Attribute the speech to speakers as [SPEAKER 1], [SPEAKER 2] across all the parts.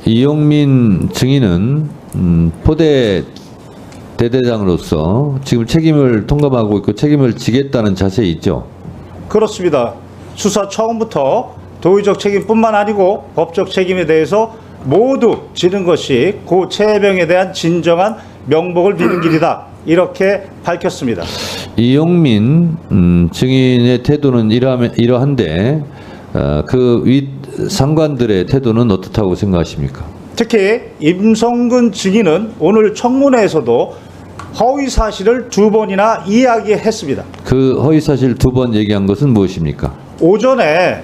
[SPEAKER 1] 이용민 증인은 포대 대대장으로서 지금 책임을 통감하고 있고 책임을 지겠다는 자세에 있죠.
[SPEAKER 2] 그렇습니다. 수사 처음부터 도의적 책임뿐만 아니고 법적 책임에 대해서 모두 지는 것이 고 최혜병에 대한 진정한 명복을 비는 길이다. 이렇게 밝혔습니다.
[SPEAKER 1] 이용민 증인의 태도는 이러한데 그 윗 상관들의 태도는 어떻다고 생각하십니까?
[SPEAKER 2] 특히 임성근 증인은 오늘 청문회에서도 허위 사실을 2번이나 이야기했습니다.
[SPEAKER 1] 그 허위 사실 2번 얘기한 것은 무엇입니까?
[SPEAKER 2] 오전에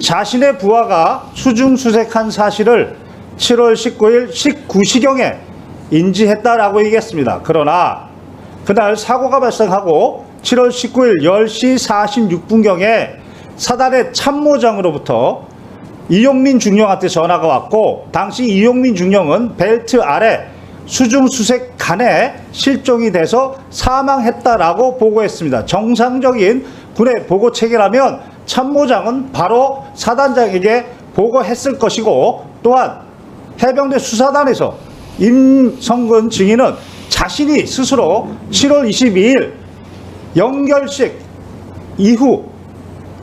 [SPEAKER 2] 자신의 부하가 수중수색한 사실을 7월 19일 19시경에 인지했다라고 얘기했습니다. 그러나 그날 사고가 발생하고 7월 19일 10시 46분경에 사단의 참모장으로부터 이용민 중령한테 전화가 왔고 당시 이용민 중령은 벨트 아래 수중수색간에 실종이 돼서 사망했다라고 보고했습니다. 정상적인 군의 보고 체계라면 참모장은 바로 사단장에게 보고했을 것이고 또한 해병대 수사단에서 임성근 증인은 자신이 스스로 7월 22일 영결식 이후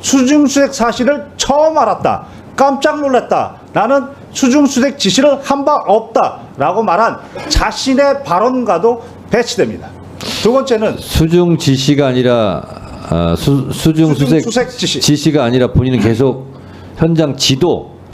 [SPEAKER 2] 수중수색 사실을 처음 알았다. 깜짝 놀랐다. 나는 수중수색 지시를 한 바 없다. 라고 말한 자신의 발언과도 배치됩니다. 두 번째는
[SPEAKER 1] 수중 지시가 아니라 수중수색 지시가 아니라 본인은 계속 현장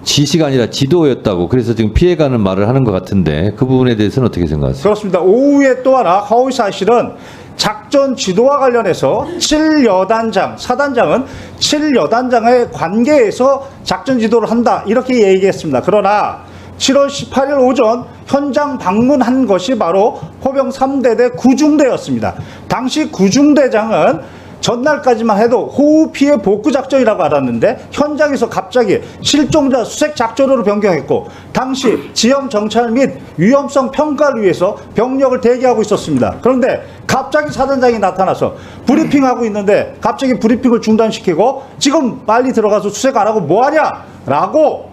[SPEAKER 1] 지시가 아니라 지도였다고 그래서 지금 피해가는 말을 하는 것 같은데 그 부분에 대해서는 어떻게 생각하세요?
[SPEAKER 2] 그렇습니다. 오후에 또 하나 허위 사실은 작전 지도와 관련해서 7여단장, 사단장은 7여단장의 관계에서 작전 지도를 한다 이렇게 얘기했습니다. 그러나 7월 18일 오전 현장 방문한 것이 바로 포병 3대대 구중대였습니다. 당시 구중대장은 전날까지만 해도 호우 피해 복구 작전이라고 알았는데 현장에서 갑자기 실종자 수색 작전으로 변경했고 당시 지형 정찰 및 위험성 평가를 위해서 병력을 대기하고 있었습니다. 그런데 갑자기 사단장이 나타나서 브리핑하고 있는데 갑자기 브리핑을 중단시키고 지금 빨리 들어가서 수색 안 하고 뭐하냐 라고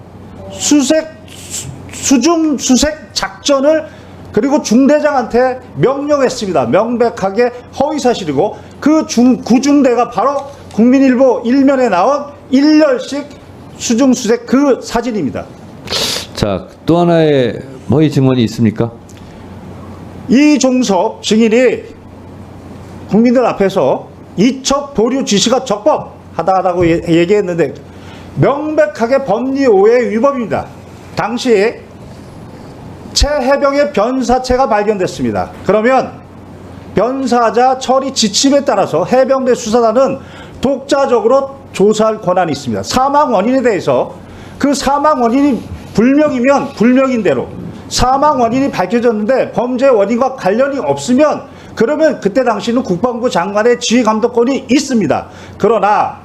[SPEAKER 2] 수중 수색 작전을 그리고 중대장한테 명령했습니다. 명백하게 허위사실이고 그 구중대가 바로 국민일보 일면에 나온 일렬식 수중수색 그 사진입니다.
[SPEAKER 1] 자, 또 하나의 허위 증언이 있습니까?
[SPEAKER 2] 이종섭 증인이 국민들 앞에서 이첩 보류 지시가 적법하다라고 얘기했는데 명백하게 법리 오해 위법입니다. 당시 최혜병의 변사체가 발견됐습니다. 그러면 변사자 처리 지침에 따라서 해병대 수사단은 독자적으로 조사할 권한이 있습니다. 사망 원인에 대해서 그 사망 원인이 불명이면 불명인 대로 사망 원인이 밝혀졌는데 범죄 원인과 관련이 없으면 그러면 그때 당시는 국방부 장관의 지휘 감독권이 있습니다. 그러나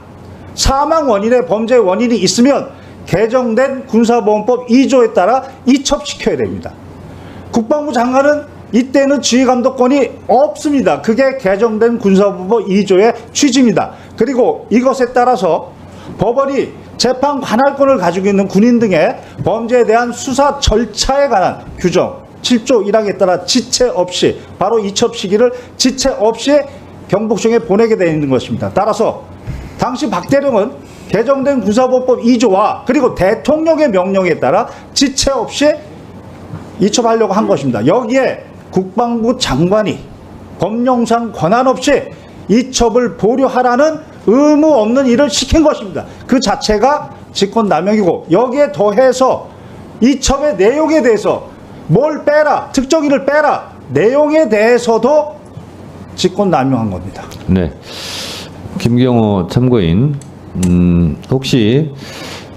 [SPEAKER 2] 사망 원인에 범죄 원인이 있으면 개정된 군사보험법 2조에 따라 이첩시켜야 됩니다. 국방부 장관은 이때는 지휘감독권이 없습니다. 그게 개정된 군사보험법 2조의 취지입니다. 그리고 이것에 따라서 법원이 재판 관할권을 가지고 있는 군인 등의 범죄에 대한 수사 절차에 관한 규정 7조 1항에 따라 지체 없이 바로 이첩 시기를 지체 없이 경복청에 보내게 되어 있는 것입니다. 따라서 당시 박 대령은 개정된 군사보험법 2조와 그리고 대통령의 명령에 따라 지체 없이 이첩하려고 한 것입니다. 여기에 국방부 장관이 법령상 권한 없이 이첩을 보류하라는 의무 없는 일을 시킨 것입니다. 그 자체가 직권남용이고 여기에 더해서 이첩의 내용에 대해서 뭘 빼라, 특정인을 빼라 내용에 대해서도 직권남용한 겁니다.
[SPEAKER 1] 네, 김경호 참고인 혹시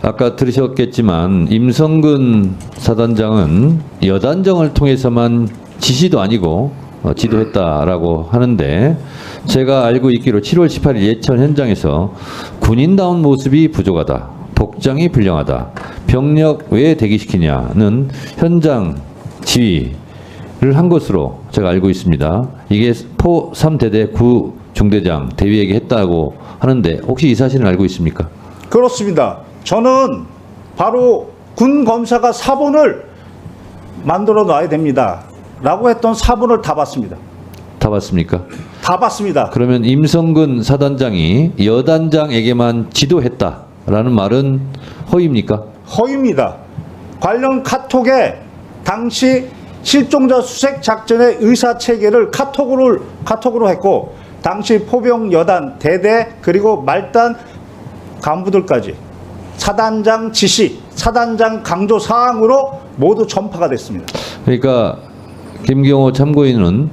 [SPEAKER 1] 아까 들으셨겠지만 임성근 사단장은 여단정을 통해서만 지시도 아니고 지도했다라고 하는데 제가 알고 있기로 7월 18일 예천 현장에서 군인다운 모습이 부족하다. 복장이 불량하다. 병력 왜 대기시키냐는 현장 지휘를 한 것으로 제가 알고 있습니다. 이게 포 3대대 구 중대장 대위에게 했다고 하는데 혹시 이 사실은 알고 있습니까?
[SPEAKER 2] 그렇습니다. 저는 바로 군 검사가 사본을 만들어 놔야 됩니다. 라고 했던 사본을 다 봤습니다.
[SPEAKER 1] 다 봤습니까?
[SPEAKER 2] 다 봤습니다.
[SPEAKER 1] 그러면 임성근 사단장이 여단장에게만 지도했다라는 말은 허위입니까?
[SPEAKER 2] 허위입니다. 관련 카톡에 당시 실종자 수색 작전의 의사 체계를 카톡으로 했고, 당시 포병 여단 대대 그리고 말단 간부들까지 사단장 지시, 사단장 강조 사항으로 모두 전파가 됐습니다.
[SPEAKER 1] 그러니까 김경호 참고인은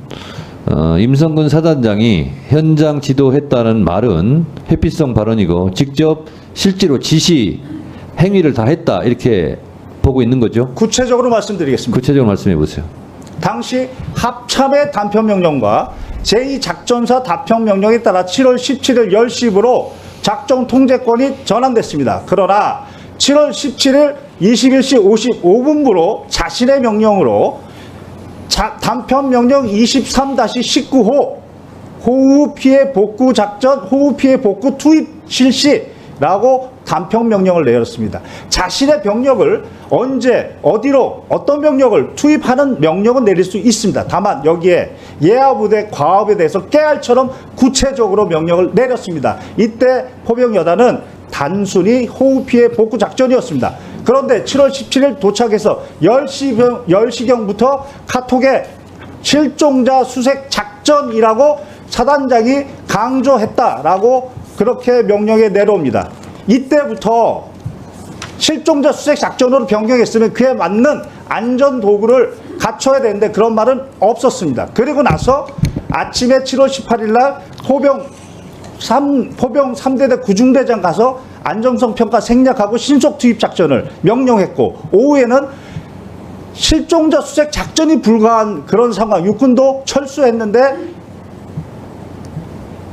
[SPEAKER 1] 임성근 사단장이 현장 지도했다는 말은 회피성 발언이고 직접 실제로 지시 행위를 다 했다 이렇게 보고 있는 거죠.
[SPEAKER 2] 구체적으로 말씀드리겠습니다.
[SPEAKER 1] 구체적으로 말씀해 보세요.
[SPEAKER 2] 당시 합참의 단편명령과 제2작전사 단편명령에 따라 7월 17일 10시부로 작전 통제권이 전환됐습니다. 그러나 7월 17일 21시 55분부로 자신의 명령으로 단편명령 23-19호 호우 피해 복구 작전, 호우 피해 복구 투입 실시라고 단편명령을 내렸습니다. 자신의 병력을 언제, 어디로, 어떤 병력을 투입하는 명령은 내릴 수 있습니다. 다만 여기에 예하부대 과업에 대해서 깨알처럼 구체적으로 명령을 내렸습니다. 이때 포병여단은 단순히 호우 피해 복구 작전이었습니다. 그런데 7월 17일 도착해서 10시경부터 카톡에 실종자 수색 작전이라고 사단장이 강조했다라고 그렇게 명령에 내려옵니다. 이때부터 실종자 수색 작전으로 변경했으면 그에 맞는 안전 도구를 갖춰야 되는데 그런 말은 없었습니다. 그리고 나서 아침에 7월 18일 날 포병 3대대 구중대장 가서 안정성 평가 생략하고 신속 투입 작전을 명령했고, 오후에는 실종자 수색 작전이 불가한 그런 상황, 육군도 철수했는데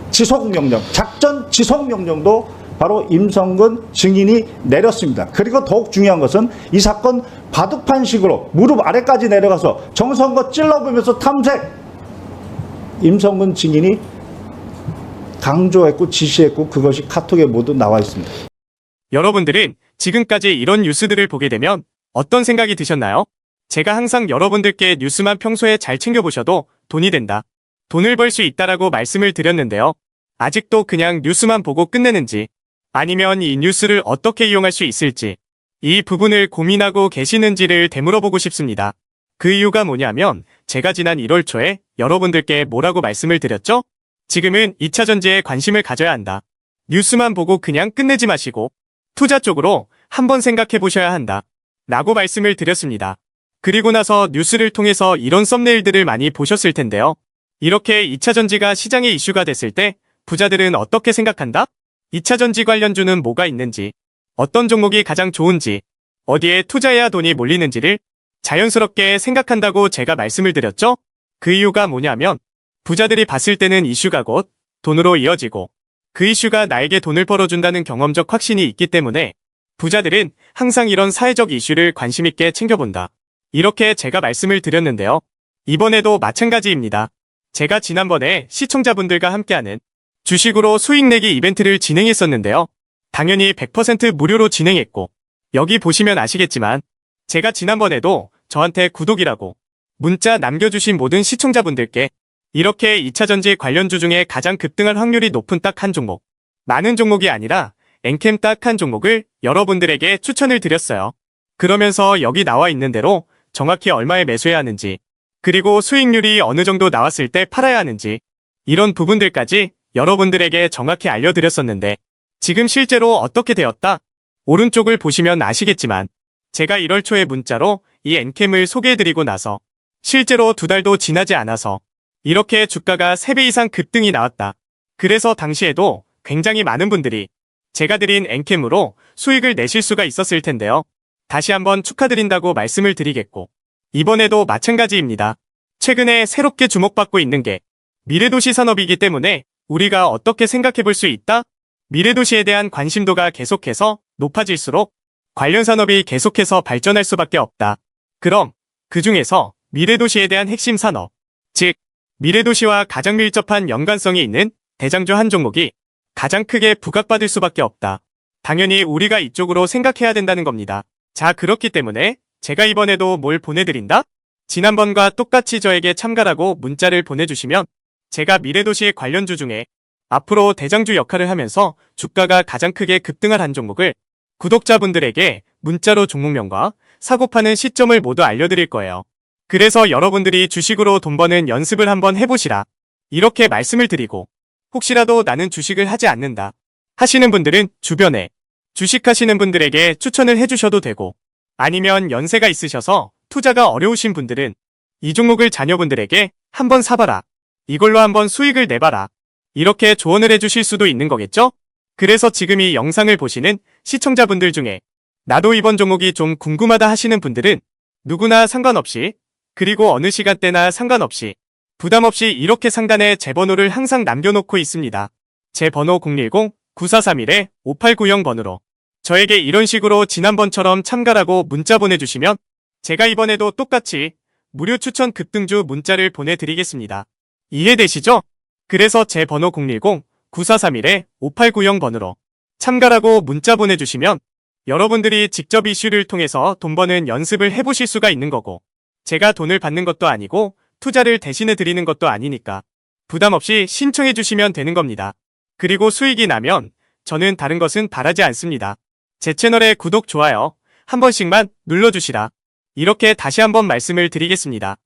[SPEAKER 2] 지속명령, 작전 지속명령도 바로 임성근 증인이 내렸습니다. 그리고 더욱 중요한 것은 이 사건 바둑판식으로 무릎 아래까지 내려가서 정성껏 찔러보면서 탐색, 임성근 증인이 강조했고 지시했고 그것이 카톡에 모두 나와 있습니다.
[SPEAKER 3] 여러분들은 지금까지 이런 뉴스들을 보게 되면 어떤 생각이 드셨나요? 제가 항상 여러분들께 뉴스만 평소에 잘 챙겨보셔도 돈이 된다, 돈을 벌 수 있다라고 말씀을 드렸는데요. 아직도 그냥 뉴스만 보고 끝내는지, 아니면 이 뉴스를 어떻게 이용할 수 있을지, 이 부분을 고민하고 계시는지를 되물어보고 싶습니다. 그 이유가 뭐냐면 제가 지난 1월 초에 여러분들께 뭐라고 말씀을 드렸죠? 지금은 2차 전지에 관심을 가져야 한다. 뉴스만 보고 그냥 끝내지 마시고 투자 쪽으로 한번 생각해 보셔야 한다 라고 말씀을 드렸습니다. 그리고 나서 뉴스를 통해서 이런 썸네일들을 많이 보셨을 텐데요. 이렇게 2차 전지가 시장의 이슈가 됐을 때 부자들은 어떻게 생각한다? 2차 전지 관련주는 뭐가 있는지, 어떤 종목이 가장 좋은지, 어디에 투자해야 돈이 몰리는지를 자연스럽게 생각한다고 제가 말씀을 드렸죠? 그 이유가 뭐냐면 부자들이 봤을 때는 이슈가 곧 돈으로 이어지고 그 이슈가 나에게 돈을 벌어준다는 경험적 확신이 있기 때문에 부자들은 항상 이런 사회적 이슈를 관심 있게 챙겨본다, 이렇게 제가 말씀을 드렸는데요. 이번에도 마찬가지입니다. 제가 지난번에 시청자분들과 함께하는 주식으로 수익 내기 이벤트를 진행했었는데요. 당연히 100% 무료로 진행했고, 여기 보시면 아시겠지만 제가 지난번에도 저한테 구독이라고 문자 남겨주신 모든 시청자분들께 이렇게 2차 전지 관련주 중에 가장 급등할 확률이 높은 딱 한 종목, 많은 종목이 아니라 엔캠 딱 한 종목을 여러분들에게 추천을 드렸어요. 그러면서 여기 나와 있는 대로 정확히 얼마에 매수해야 하는지, 그리고 수익률이 어느 정도 나왔을 때 팔아야 하는지, 이런 부분들까지 여러분들에게 정확히 알려드렸었는데 지금 실제로 어떻게 되었다? 오른쪽을 보시면 아시겠지만 제가 1월 초에 문자로 이 엔캠을 소개해드리고 나서 실제로 2달도 지나지 않아서 이렇게 주가가 3배 이상 급등이 나왔다. 그래서 당시에도 굉장히 많은 분들이 제가 드린 엔캠으로 수익을 내실 수가 있었을 텐데요. 다시 한번 축하드린다고 말씀을 드리겠고, 이번에도 마찬가지입니다. 최근에 새롭게 주목받고 있는 게 미래도시 산업이기 때문에 우리가 어떻게 생각해 볼 수 있다? 미래도시에 대한 관심도가 계속해서 높아질수록 관련 산업이 계속해서 발전할 수밖에 없다. 그럼 그 중에서 미래도시에 대한 핵심 산업, 즉 미래도시와 가장 밀접한 연관성이 있는 대장주 한 종목이 가장 크게 부각받을 수밖에 없다. 당연히 우리가 이쪽으로 생각해야 된다는 겁니다. 자, 그렇기 때문에 제가 이번에도 뭘 보내드린다? 지난번과 똑같이 저에게 참가라고 문자를 보내주시면 제가 미래도시 관련주 중에 앞으로 대장주 역할을 하면서 주가가 가장 크게 급등할 한 종목을 구독자분들에게 문자로 종목명과 사고 파는 시점을 모두 알려드릴 거예요. 그래서 여러분들이 주식으로 돈 버는 연습을 한번 해보시라. 이렇게 말씀을 드리고 혹시라도 나는 주식을 하지 않는다 하시는 분들은 주변에 주식하시는 분들에게 추천을 해주셔도 되고 아니면 연세가 있으셔서 투자가 어려우신 분들은 이 종목을 자녀분들에게 한번 사봐라. 이걸로 한번 수익을 내봐라. 이렇게 조언을 해주실 수도 있는 거겠죠? 그래서 지금 이 영상을 보시는 시청자분들 중에 나도 이번 종목이 좀 궁금하다 하시는 분들은 누구나 상관없이 그리고 어느 시간대나 상관없이 부담없이 이렇게 상단에 제 번호를 항상 남겨놓고 있습니다. 제 번호 010-9431-5890번으로 저에게 이런 식으로 지난번처럼 참가라고 문자 보내주시면 제가 이번에도 똑같이 무료 추천 급등주 문자를 보내드리겠습니다. 이해되시죠? 그래서 제 번호 010-9431-5890번으로 참가라고 문자 보내주시면 여러분들이 직접 이슈를 통해서 돈 버는 연습을 해보실 수가 있는 거고 제가 돈을 받는 것도 아니고 투자를 대신해 드리는 것도 아니니까 부담 없이 신청해 주시면 되는 겁니다. 그리고 수익이 나면 저는 다른 것은 바라지 않습니다. 제 채널에 구독, 좋아요 한 번씩만 눌러주시라. 이렇게 다시 한번 말씀을 드리겠습니다.